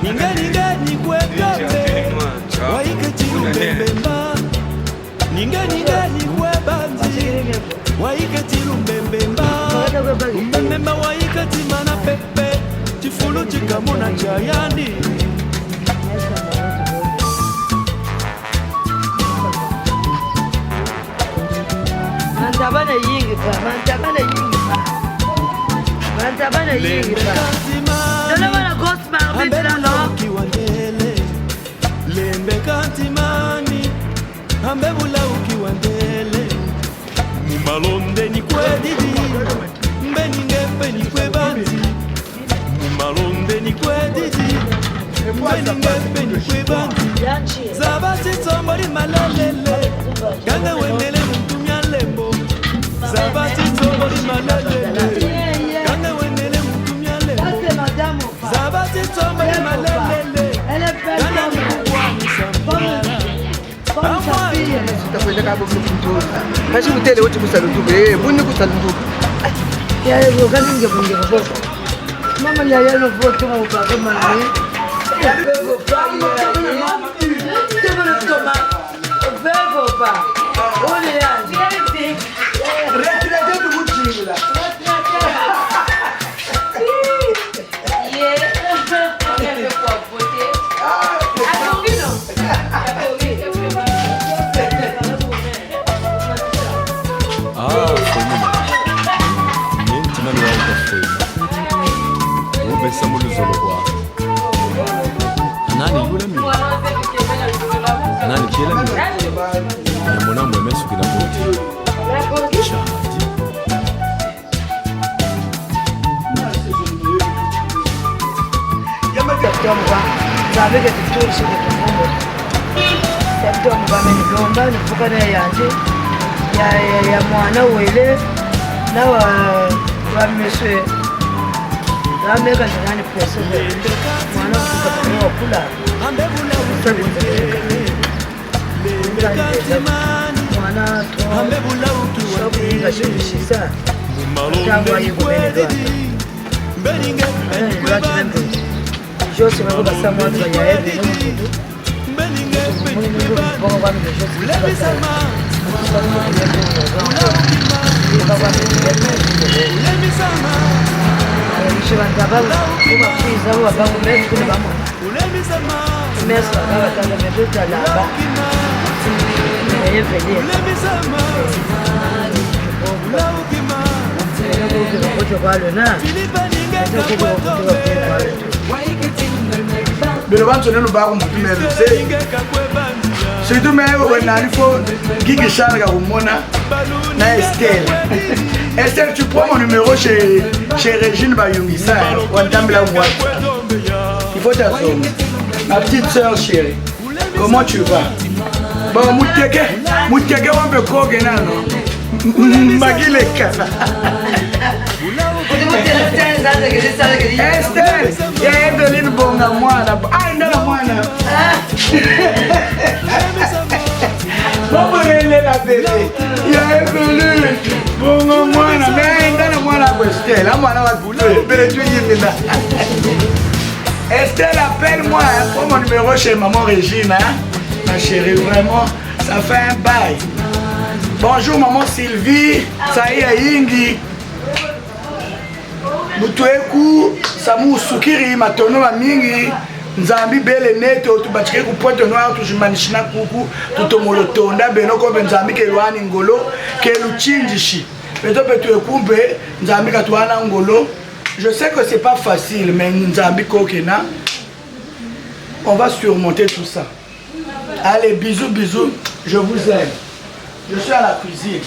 ninga ni kwekambe waike chilumbembemba ninga ni kwebanzi waike chilumbembemba umbembemba waike chimana pepe chifulu chikamuna chayani Mantabana yingipa Dona wana Gosmar bitra no kiwandele lembe kantimani ambe bula ukiwandele mumalonde ni kwedidi mbeni ngepe ni kwebanzi mumalonde ni kwedidi mbeni ngepe ni kwebanzi zabati tombori malelele ganga wendele mtumya lembo zabati tombori malelele ganga wendele mtumya lembo zabati tombori malelele ganga mkwani sambara Tutakwenda kwa mtu. Kashi mtele wote kusalutuke. Buni kusalutuke. Ya yo kaninge bunge kwa mama ya no voto mo kwa kama ni vevo pa vevo pa ole ya Retirate do mutila. Nani kila mimi na mwanangu amesukira boti chati Yamaka tomba zabeke tuturshi kutumbo tomba mimi domba nifuka na yanje ya mwana wele na wa meswe rameka ndani pesa mwana kutoka kula mwana ambebula ukiwa shisa tangwa yuko Jose me va sa moi de ya ebe Belo bantu nenu ba ko mutumelo se Situ mego wena nifo gigi shanga kumona na Estelle. Estelle, tu prends mon numéro chez Régine Bayungisa, Wantambla moi. Il faut t'assumer. Ma petite soeur chérie, comment tu vas? Bon, Mouteke, on peut croquer non? Magileka. Estelle, il y a Eveline Bonga Moana. Ah, il y a la Moana. Bon, elle est la bébé. Il y a Eveline Bonga Moana. Mais il y a la Moana pour Estelle. La Moana va goûter. Estelle, appelle-moi. Prends mon numéro chez maman Régine. Ma chérie, vraiment, ça fait un bail. Bonjour maman Sylvie. Ça y est, Ingi. Mutueku Samu Sukiri matono wa mingi nzambi bele nete otubachike ku pointe noire tujimanishina kuku tutomolotonda benoko benzambi kelwani ngolo keluchinjishi beto betuekumbe nzambi katwana ngolo. Je sais que c'est pas facile mais nzambi kokena on va surmonter tout ça. Allez, bisous bisous, je vous aime. Je suis à la cuisine.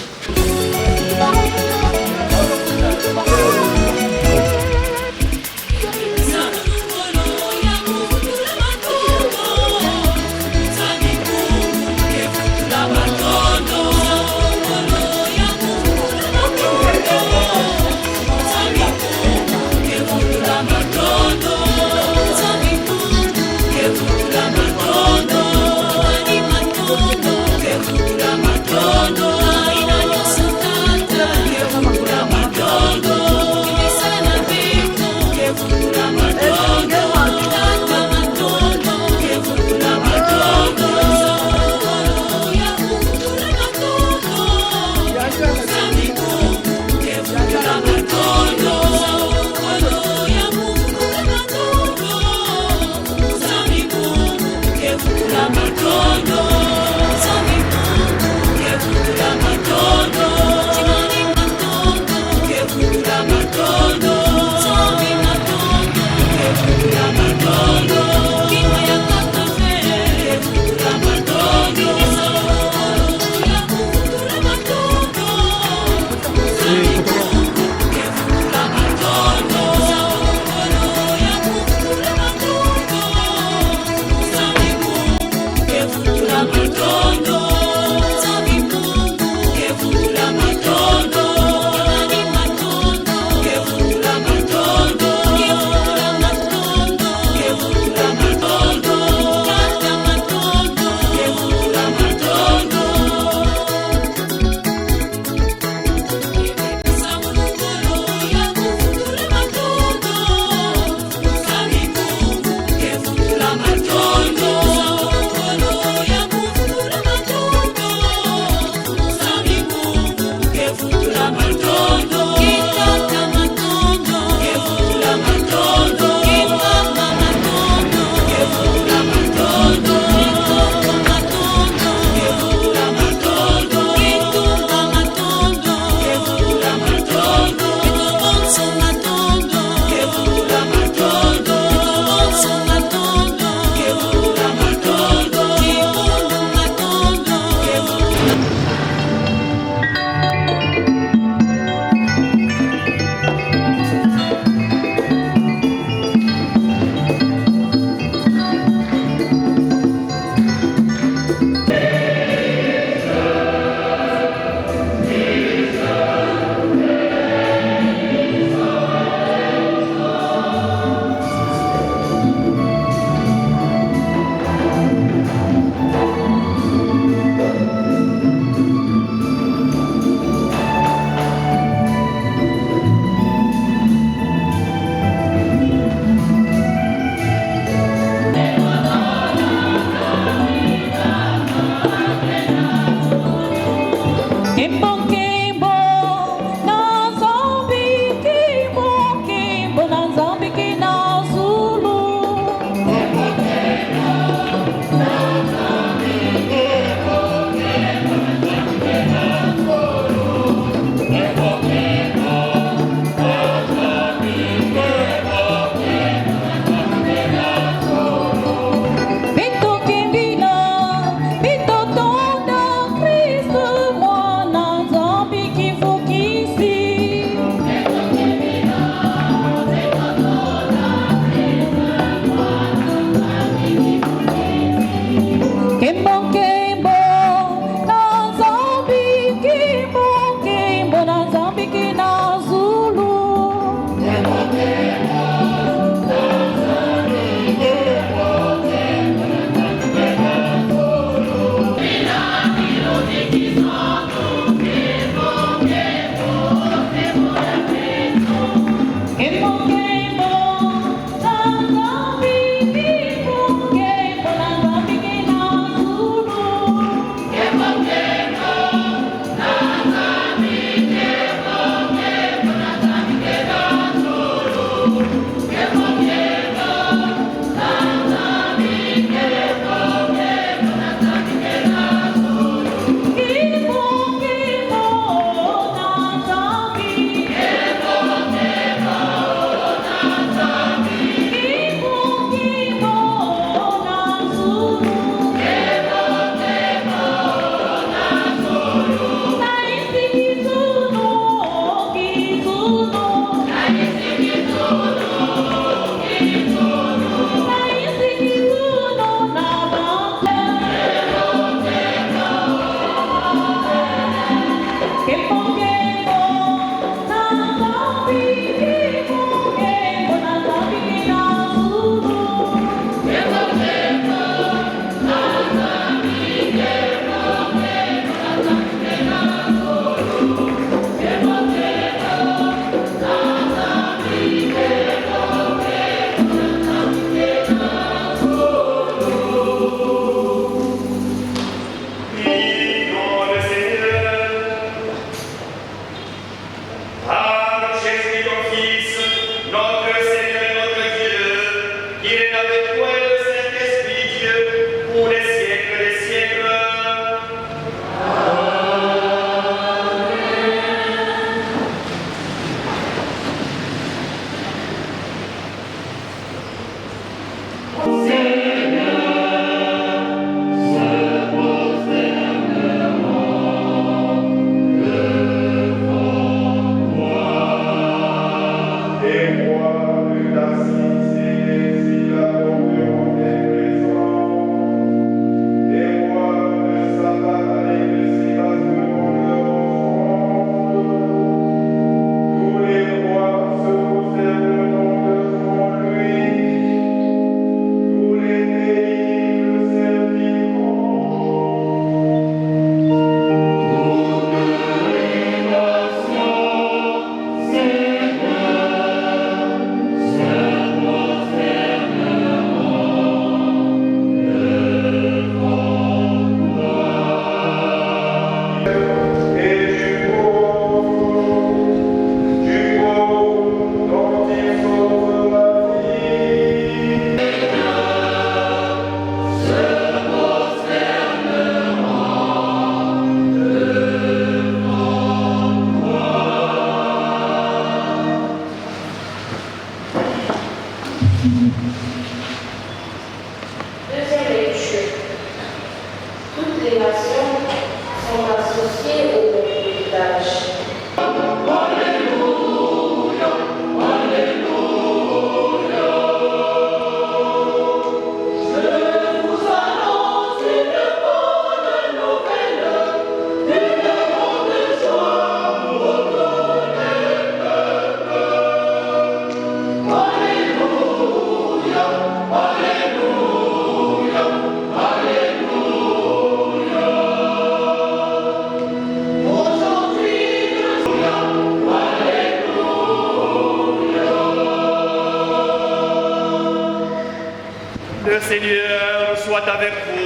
Le Seigneur soit avec vous.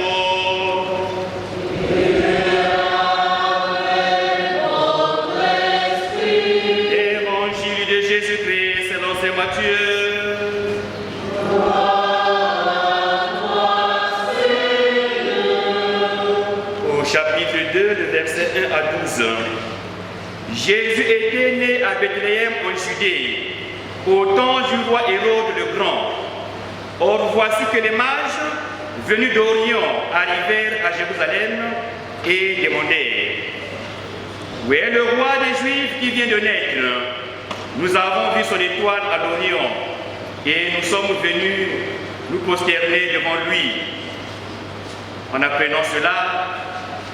Évangile de Jésus-Christ selon saint Matthieu. Au chapitre 2, le verset 1 à 12. Jésus était né à Bethléem en Judée, au temps du roi Hérode le Grand. Or voici que les mages, venus d'Orient, arrivèrent à Jérusalem et demandèrent: où est le roi des Juifs qui vient de naître? Nous avons vu son étoile à l'Orient et nous sommes venus nous prosterner devant lui. En apprenant cela,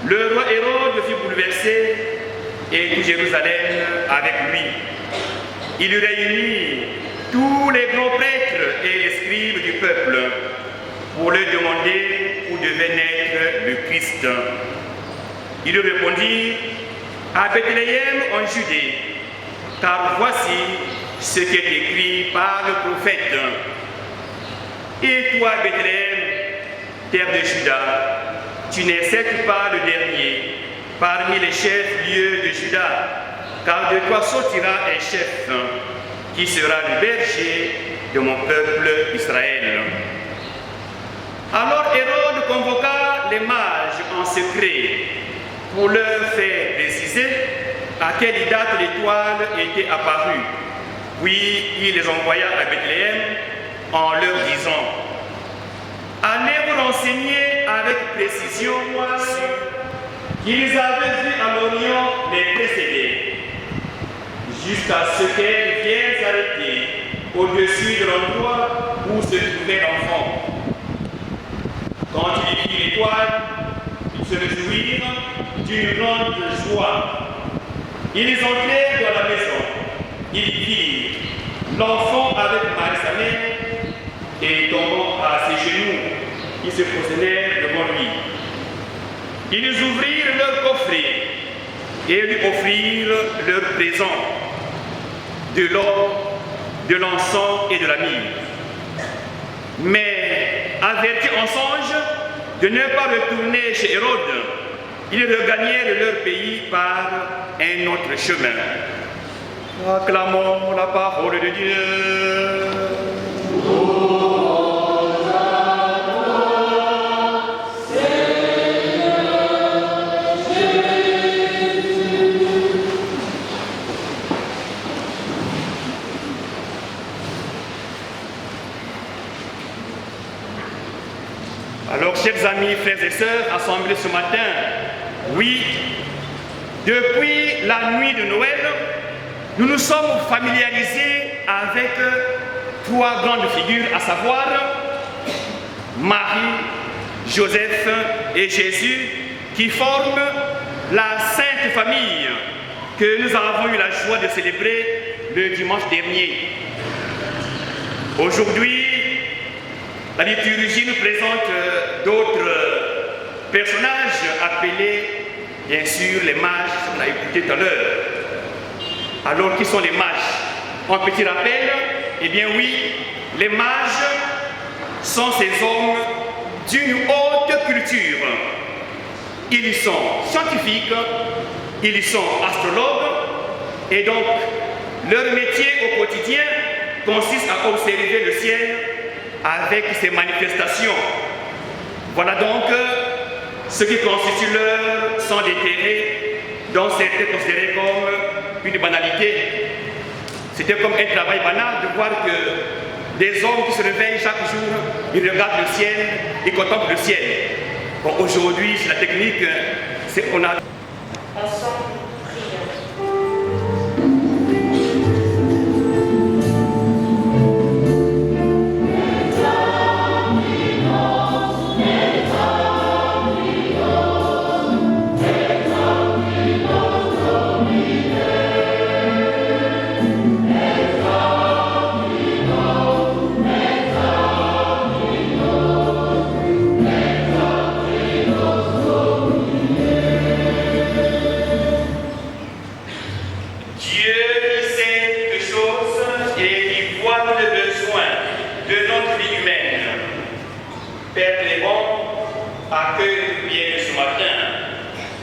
le roi Hérode fut bouleversé et tout Jérusalem avec lui. Il réunit tous les grands prêtres et les scribes du peuple pour leur demander où devait naître le Christ. Il lui répondit: à Bethléem en Judée, car voici ce qui est écrit par le prophète. Et toi, Bethléem, terre de Juda, tu n'es certes pas le dernier parmi les chefs-lieux de Juda, car de toi sortira un chef qui sera le berger de mon peuple Israël. Alors Hérode convoqua les mages en secret pour leur faire préciser à quelle date l'étoile était apparue. Puis il les envoya à Bethléem en leur disant: allez vous renseigner avec précision sur qu'ils avaient vu à l'Orient les précéder, jusqu'à ce qu'elle vienne s'arrêter au-dessus de l'endroit où se trouvait l'enfant. Quand il vit l'étoile, ils se réjouirent d'une grande joie. Ils entrèrent dans la maison. Ils virent l'enfant avec Marie sa mère, et tombant à ses genoux, ils se prosternèrent devant lui. Ils ouvrirent leur coffret et lui offrirent leurs présents, de l'or, de l'encens et de la myrrhe. mais avertis en songe de ne pas retourner chez Hérode, ils regagnèrent leur pays par un autre chemin. Acclamons la parole de Dieu. Alors, chers amis, frères et sœurs, assemblés ce matin, oui, depuis la nuit de Noël, nous nous sommes familiarisés avec trois grandes figures, à savoir Marie, Joseph et Jésus, qui forment la Sainte Famille que nous avons eu la joie de célébrer le dimanche dernier. Aujourd'hui, la liturgie nous présente d'autres personnages appelés, bien sûr, les mages, on a écouté tout à l'heure. Alors, qui sont les mages? Un petit rappel, eh bien oui, les mages sont ces hommes d'une haute culture. Ils sont scientifiques, ils sont astrologues, et donc leur métier au quotidien consiste à observer le ciel avec ses manifestations. Voilà donc ce qui constitue leur sang déterré, dont c'était considéré comme une banalité. C'était comme un travail banal de voir que des hommes qui se réveillent chaque jour, ils regardent le ciel, ils contemplent le ciel. Bon, aujourd'hui, c'est la technique, on a... Ensemble, prions.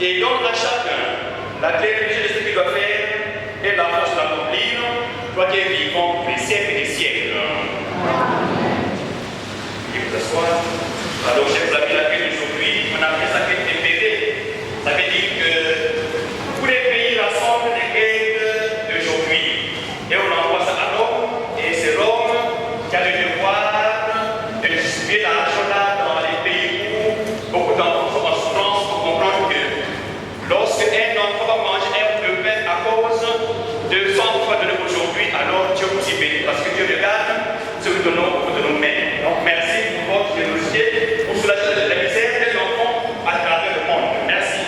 Et donc à chacun, la clarté de ce qu'il doit faire et la force d'accomplir, toi qui es vivant pour les siècles et des siècles. Et vous asseoir. Alors, chers amis, la fête d'aujourd'hui, on appelle ça fête tempérée. Ça veut dire que tous les pays rassemblent les fêtes d'aujourd'hui. Et on envoie ça à Rome, et c'est Rome qui a le devoir de distribuer l'argent là dans les pays où beaucoup d'enfants sont en souffrance pour comprendre que lorsque un enfant va manger un bout de pain à cause de 100 fois de aujourd'hui, alors Dieu vous y bénit. Parce que Dieu regarde ce que nous donnons au bout de nos mains. Donc merci pour votre générosité, pour soulager la misère des enfants à travers le monde. Merci.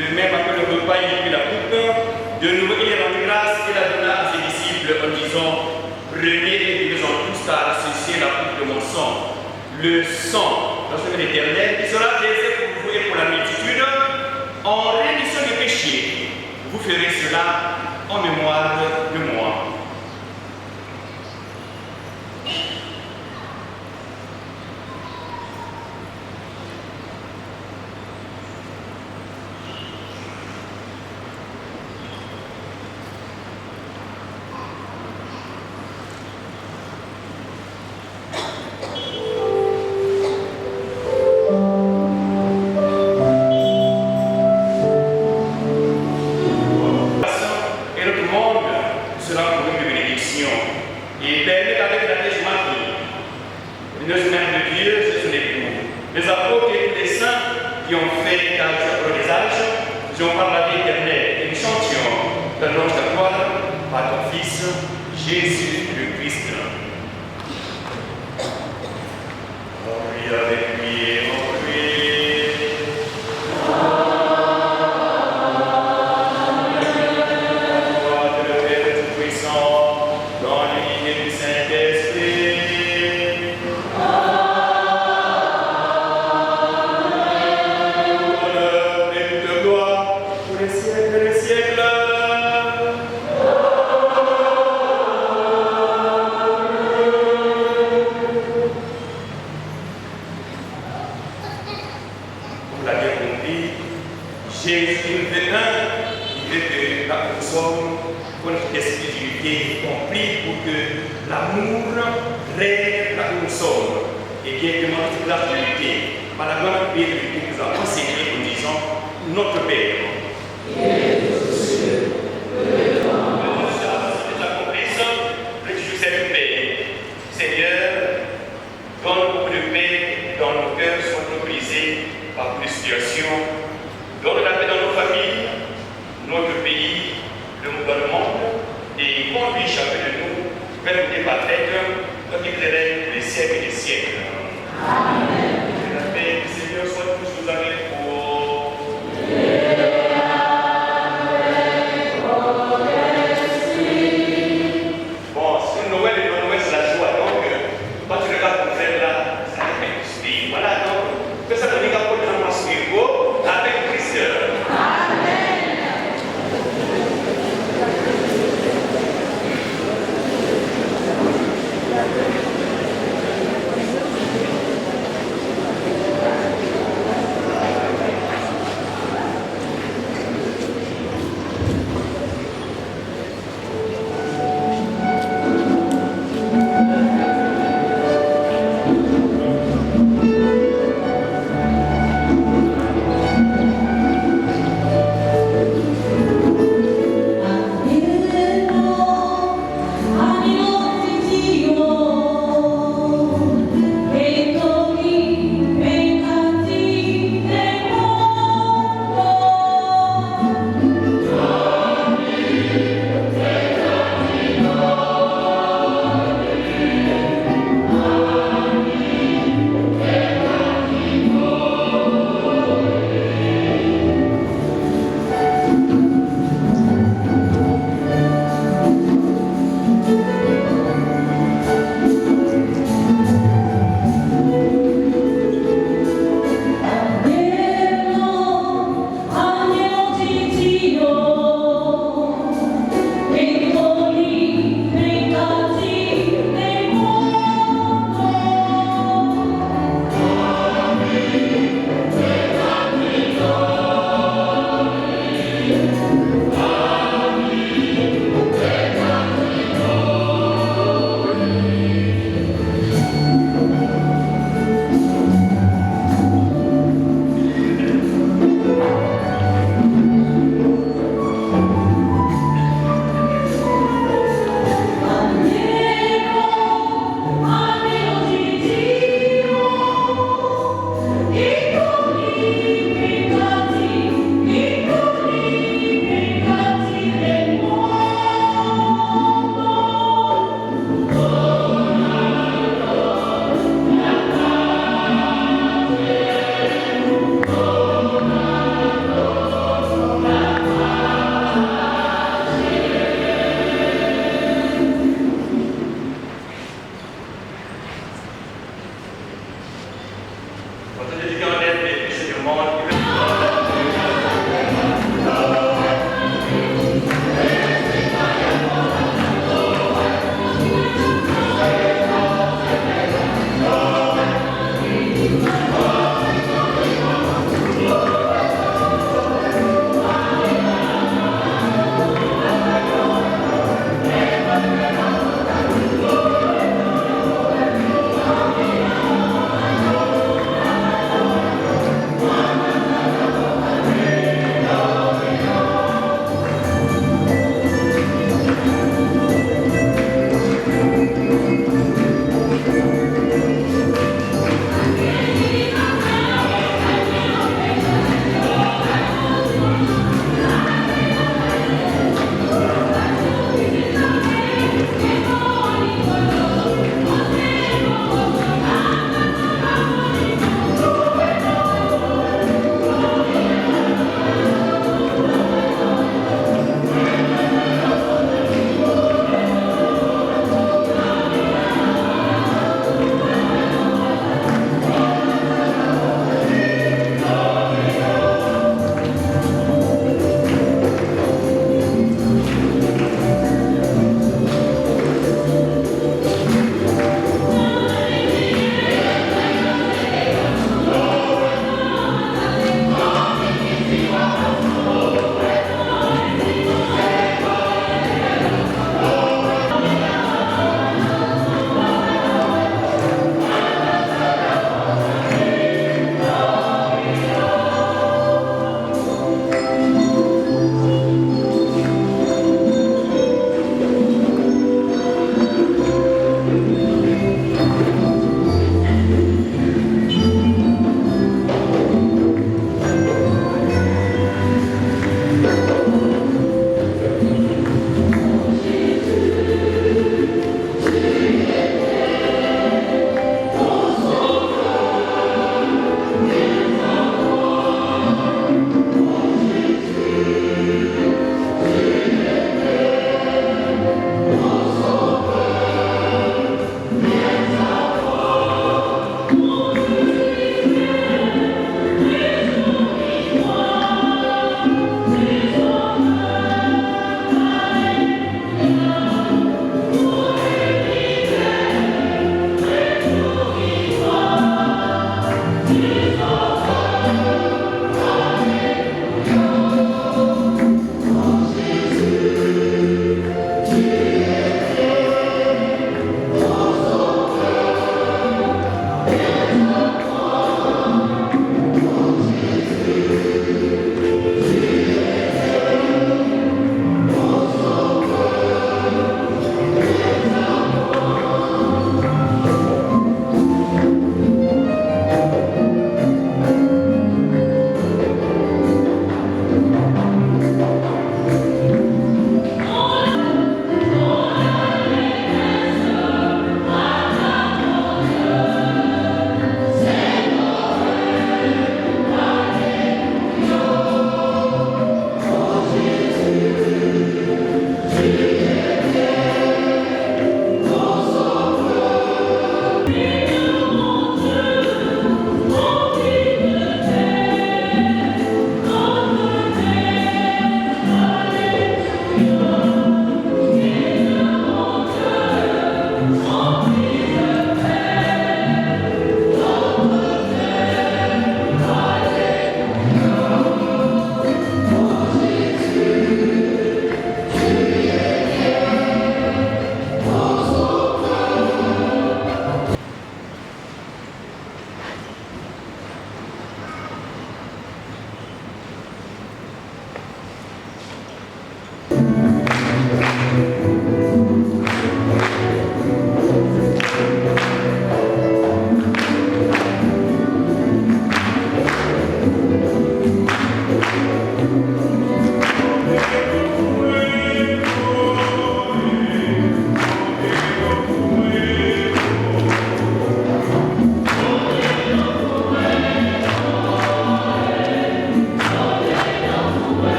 De même, après le repas, il prit la coupe. De nouveau, il rendit grâce et la donna à ses disciples en disant, prenez et buvez-en tous, car ceci est la coupe de mon sang. Le sang, dans le éternel, qui sera versé pour vous et pour la multitude, en rémission des péchés. Vous ferez cela en mémoire de moi.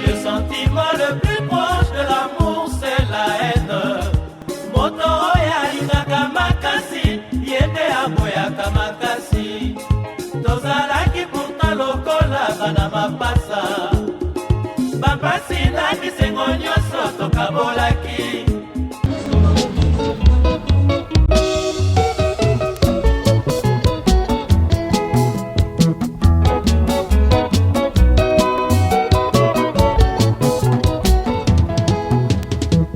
Le sentiment le plus proche de l'amour, c'est la haine. Moto ya ingaka makasi, yende aboyaka makasi. Tozalaki pourtant lokola bana mapasa. Bapasi na bisengo nyonso tokabolaki.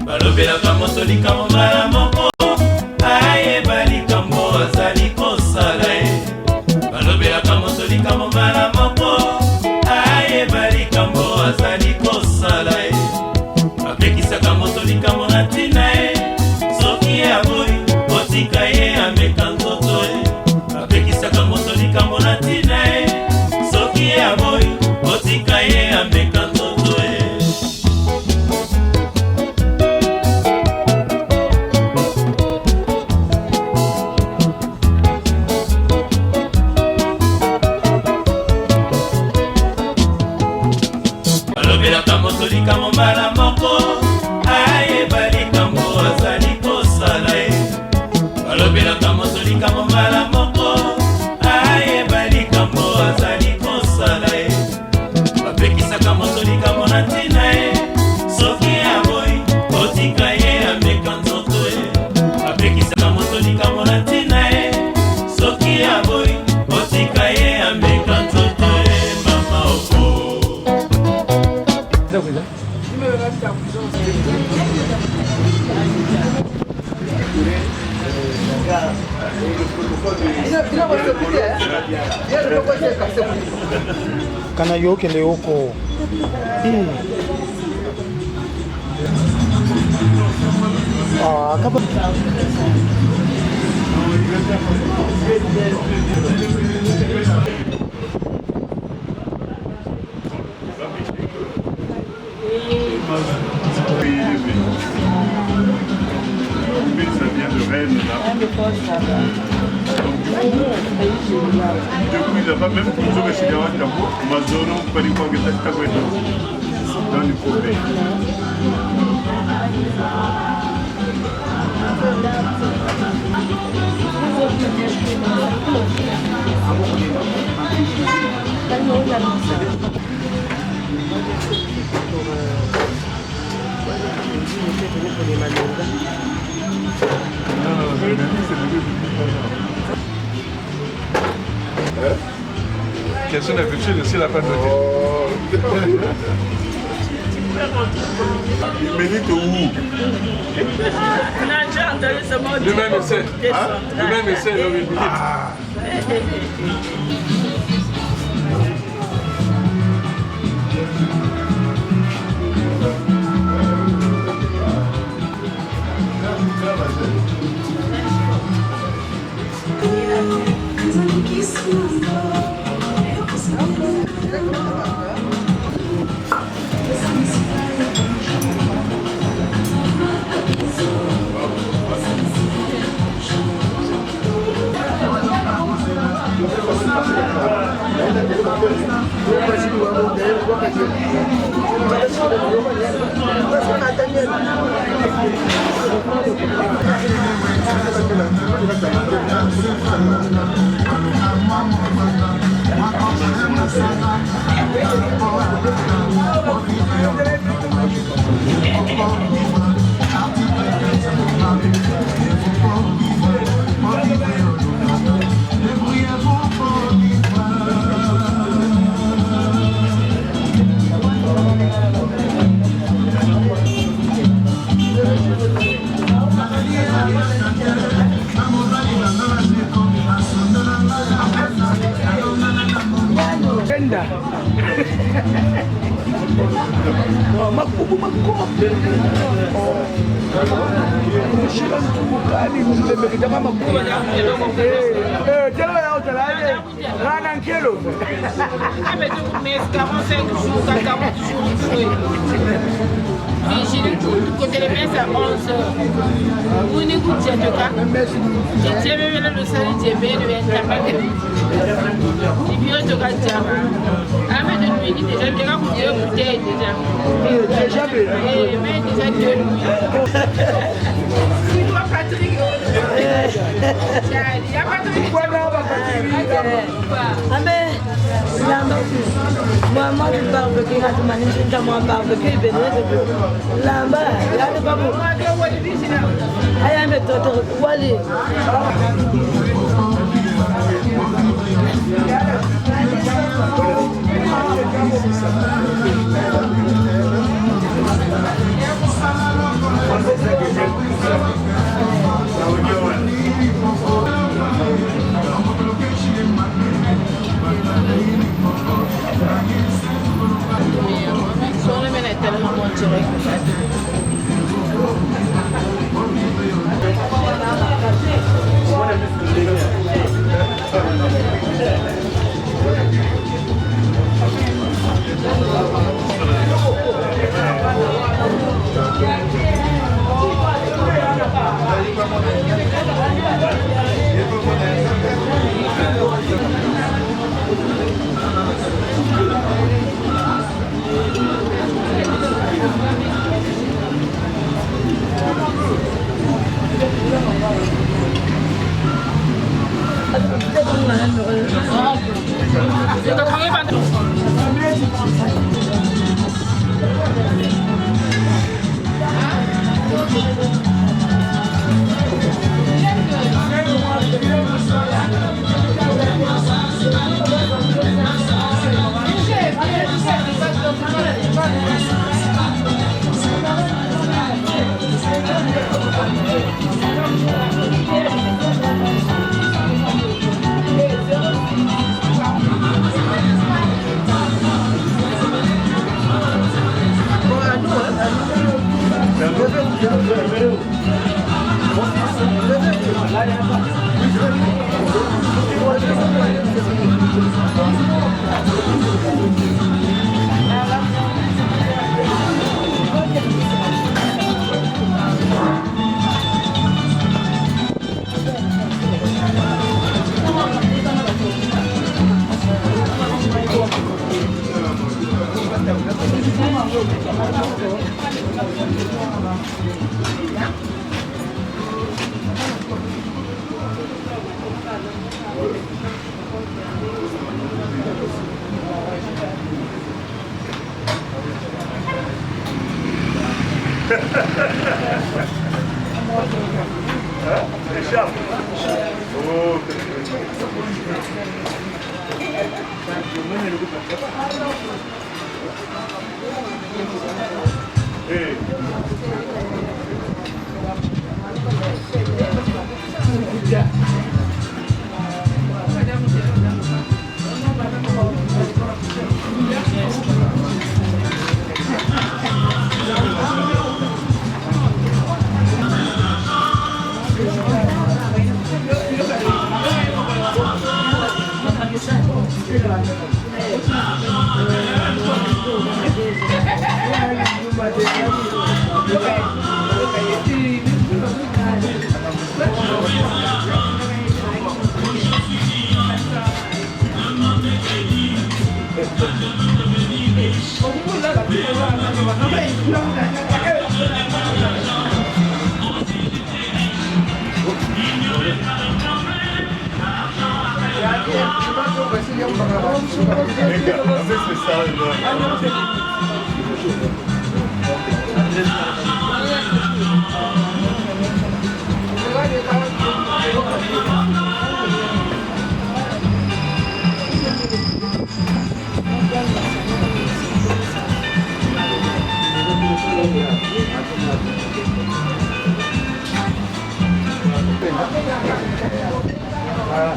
Balobelaka moto likambo mbala moko, ayeba likambo azali kosala ye. Balobelaka moto likambo mbala moko, ayeba likambo azali kosala ye. Bapekisaka moto likambo na ntina ye, soki aboyi kotika ye ameka nzoto ye. Bapekisaka moto likambo na ntina ye, soki aboyi balobelaka moto likambo mbala moko ayeba likambo azali kosala ye balobelaka moto likambo mbala moko ayeba likambo azali kosala ye bapekisaka moto likambo na ntina ye soki aboyi otika ye ameka nzoto ye bapekisaka moto likambo na ntina ye soki aboyi otika ye ameka nzoto ye mama oko kana yokele oko Ça vient de Rennes là. Depuis là-bas, même pour ceux qui sont dans ma zone, on peut dire que c'est dans le problème. Question de culture aussi la peine de Il mérite où? lui-même essaie. Lui-même essaie, il milite. Côté les messes à 11h. Vous n'y goûtez de cas. J'ai même le salut de bien de l'intérieur. Il vient de Gatia. Ah, mais de nuit, il déjà bien goûté au bouteille déjà. Mais déjà de nuit. C'est toi, Patrick. Il y a Patrick. Ah mais, moi je parle de qui a tout manié, je t'en parle de qui est là-bas, là de pas bon. Aïe, mais toi, tu vas aller. Solo me ne tellement montré.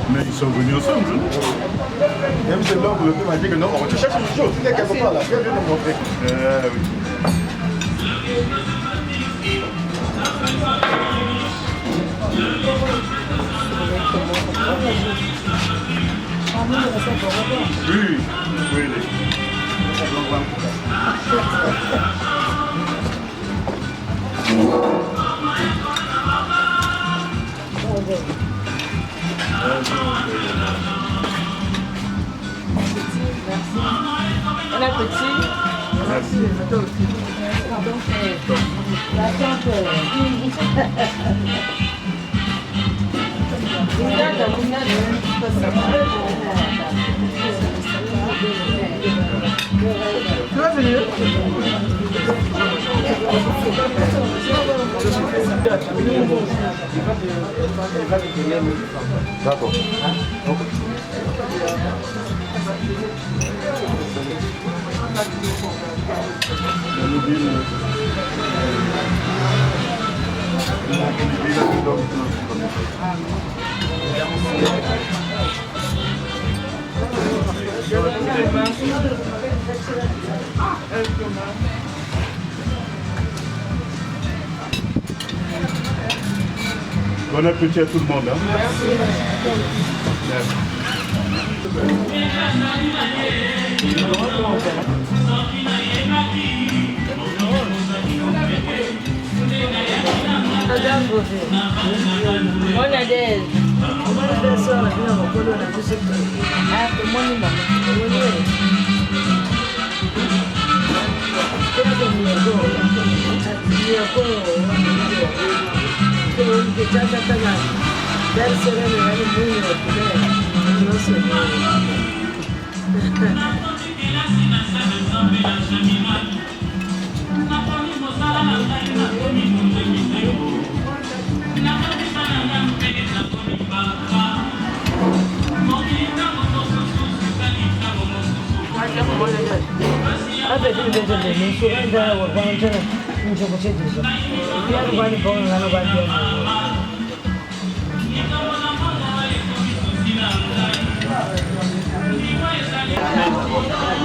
Mais ils sont venus ensemble. Même c'est l'homme, le m'a dit que non, tu cherches une chose, tu n'es quelque part là, viens me montrer. Oui. Oui, oui, On a petit. Tu vas venir? D'accord. Bon appétit à tout le monde. Hein. Merci.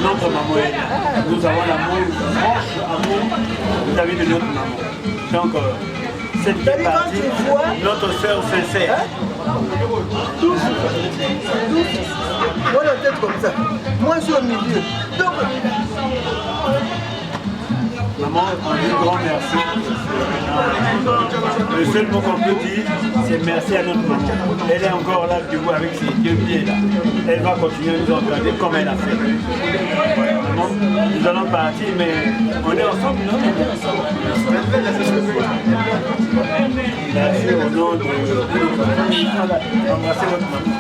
Notre maman est là. Nous avons l'amour, franche amour vis-à-vis de notre maman. Donc, cette partie, notre sœur sincère. Tous. Moi la tête comme ça. Moi je suis au milieu. Donc, maman, on dit grand merci. Le seul mot qu'on peut dire, c'est merci à notre maman. Elle est encore là, du coup, avec ses deux pieds là. Elle va continuer à nous encadrer comme elle a fait. Vraiment, nous allons partir, mais on est ensemble, non? Merci au nom de embrasser votre maman.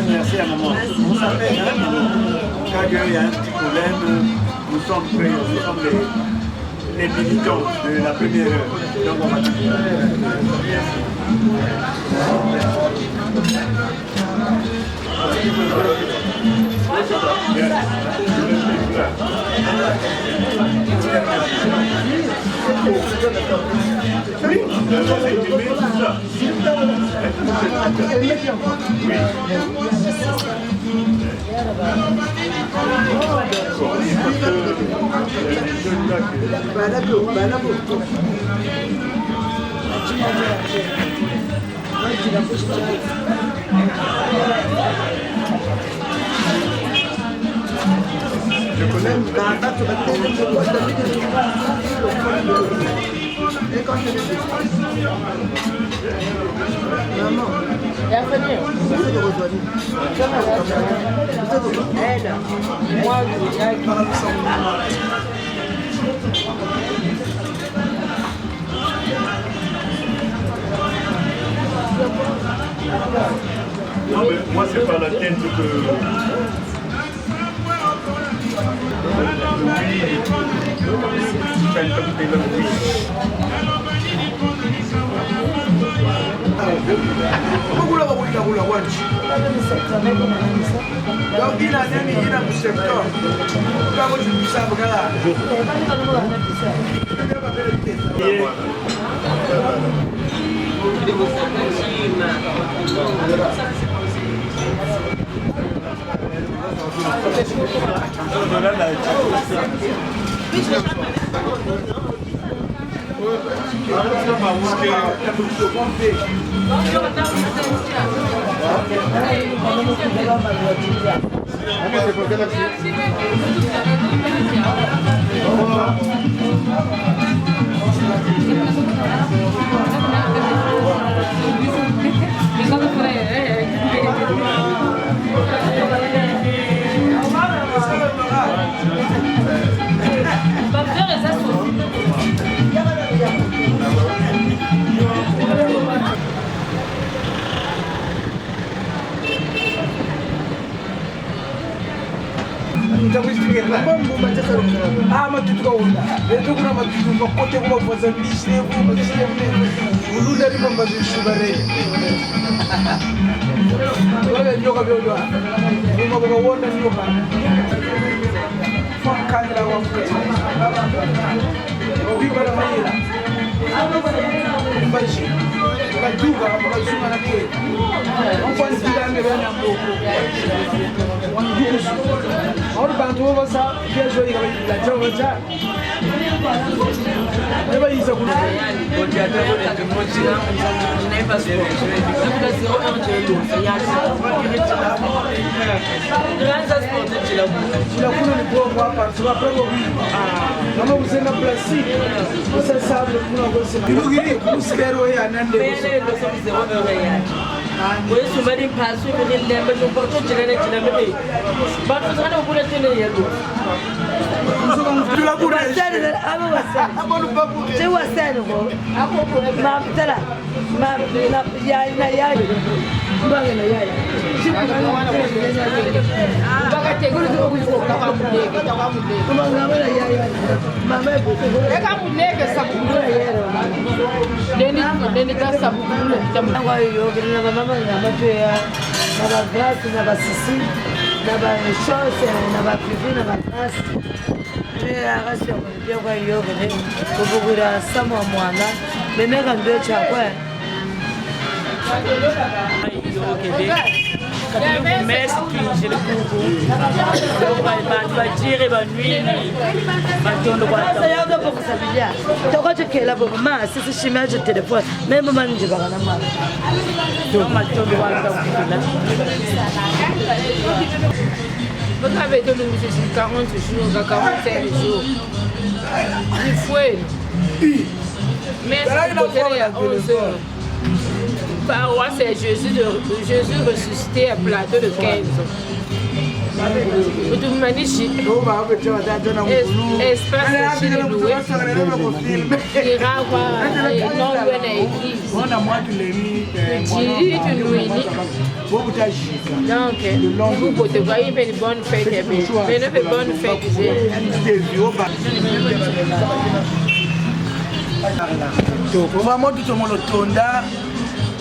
Merci à maman. Quand il y a un petit problème, nous sommes prêts, nous sommes les militants de la première heure. Donc on va tout faire. Je connais Non, mais moi, c'est pas la tête que... Donc il a un secteur. messe qui le kuku bajire banwini batondo kwa sayanga bokusabilia tokoje kela bo ma sisi shimaje telefone même manje bakana ma matondo wanga kukula vous avez été le 40 jours 45 jours il faut mais c'est à 11 heures. Paroisse, c'est Jésus ressuscité à plateau de 15 ans. Espace de loué. Il renvoie non loin à l'église. Donc, vous pouvez voir, il fait une bonne fête. Mais il fait une bonne fête. Vraiment, tout le monde tonda.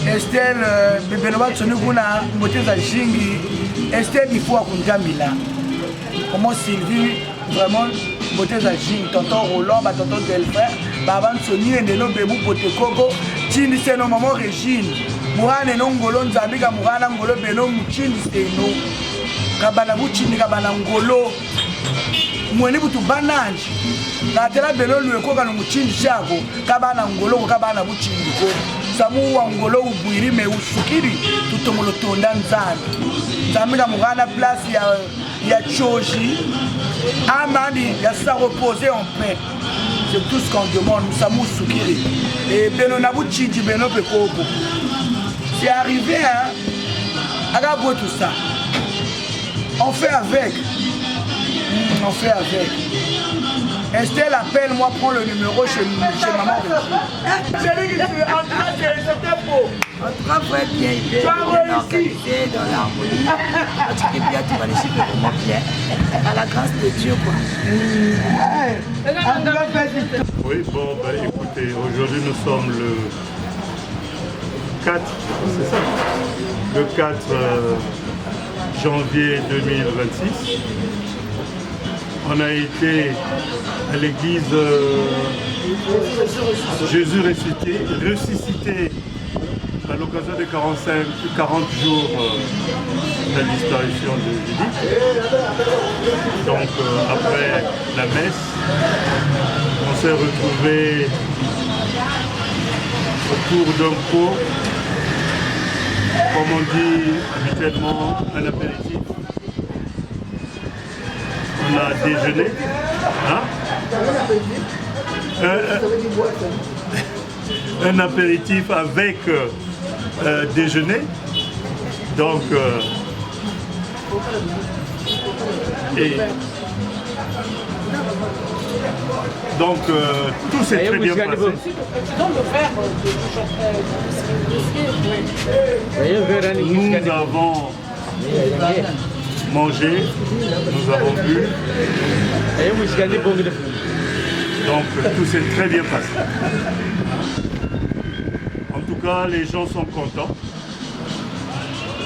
Estelle, bébé Noba Tsonu Kuna, Moteza Jingi, Estelle, il faut à Kunjamila. Comment Sylvie, vraiment, Moteza Jingi, tonton Roland, tonton Delphin, Baban Tsoni, et nos bébés Potekoko, Tini, c'est nos mamans Régine, Mourane, non Ngolo, Nzamika, Mourana, Ngolo, Beno, Mouchini, c'est nous. Kabana Mouchini, Kabana Ngolo, Mouani Boutou Banange, la tela Beno, le Koka, Mouchini, Chavo, Kabana Ngolo, Kabana Mouchini. Samu wangolo ubuiri me usukiri tutomolo tonda nzambi nzambi mugana place ya choji amandi ya sa reposer en paix. C'est tout ce qu'on demande. Nous sommes soukiri et beno na buchiji beno pe koko. C'est arrivé hein agabo tout ça. On fait avec. On fait avec. Estelle appelle, moi prends le numéro chez maman. C'est lui qui fait en train de c'était beau. En tout cas, frère, bien, il est organisé dans l'harmonie. Tu dis bien, tu vas les chiffres vraiment bien. À la grâce de Dieu, quoi. Oui, bon, bah, écoutez, aujourd'hui nous sommes le 4, c'est ça, le 4 janvier 2026. On a été à l'église Jésus ressuscité à l'occasion des 40 jours de la disparition de Judith. Donc après la messe, on s'est retrouvés autour d'un pot, comme on dit habituellement, un apéritif. On a déjeuné, hein? Un apéritif avec déjeuner, donc tout s'est très bien passé. Nous avons mangé, nous avons bu, donc tout s'est très bien passé. En tout cas, les gens sont contents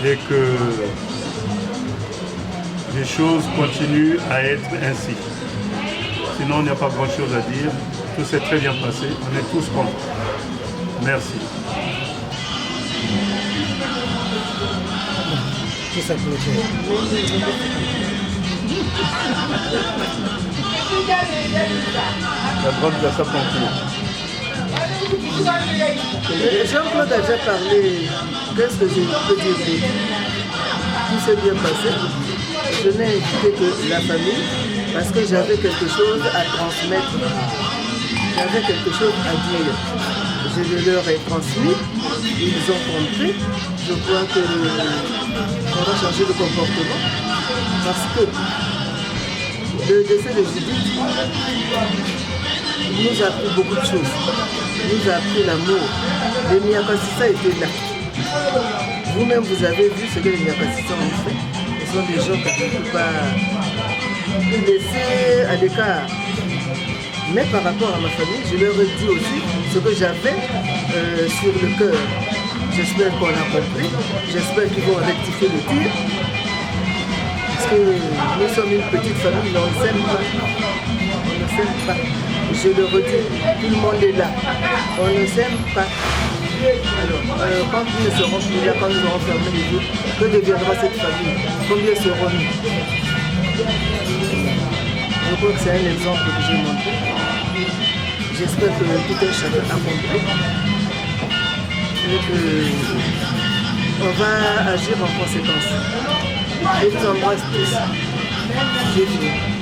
et que les choses continuent à être ainsi. Sinon, il n'y a pas grand-chose à dire. Tout s'est très bien passé. On est tous contents. Merci. La grande Jassa conclut. Jean-Claude a déjà parlé. Qu'est-ce que je peux dire? Tout s'est bien passé. Je n'ai invité que la famille parce que j'avais quelque chose à transmettre. J'avais quelque chose à dire. Je leur ai transmis. Ils ont compris. Je crois que on va changer de comportement parce que le décès de Judith nous a appris beaucoup de choses. Nous a appris l'amour. Les Miakasissa étaient là. Vous-même, vous avez vu ce que les Miakasissa ont fait. Ce sont des gens qu'on ne peut pas laisser à l'écart. Mais par rapport à ma famille, je leur ai dit aussi ce que j'avais sur le cœur. J'espère qu'on a compris. J'espère qu'ils vont rectifier le tir. Parce que nous sommes une petite famille, mais on ne s'aime pas. On ne s'aime pas. Je le redis, tout le monde est là. On ne s'aime pas. Alors, quand ils ne seront plus là, quand nous aurons fermé les yeux, que deviendra cette famille? Combien seront-nous? Je crois que c'est un exemple que j'ai montré. J'espère que tout un chacun a compris. Et qu'on va agir en conséquence. Je vous embrasse tous. J'ai fini.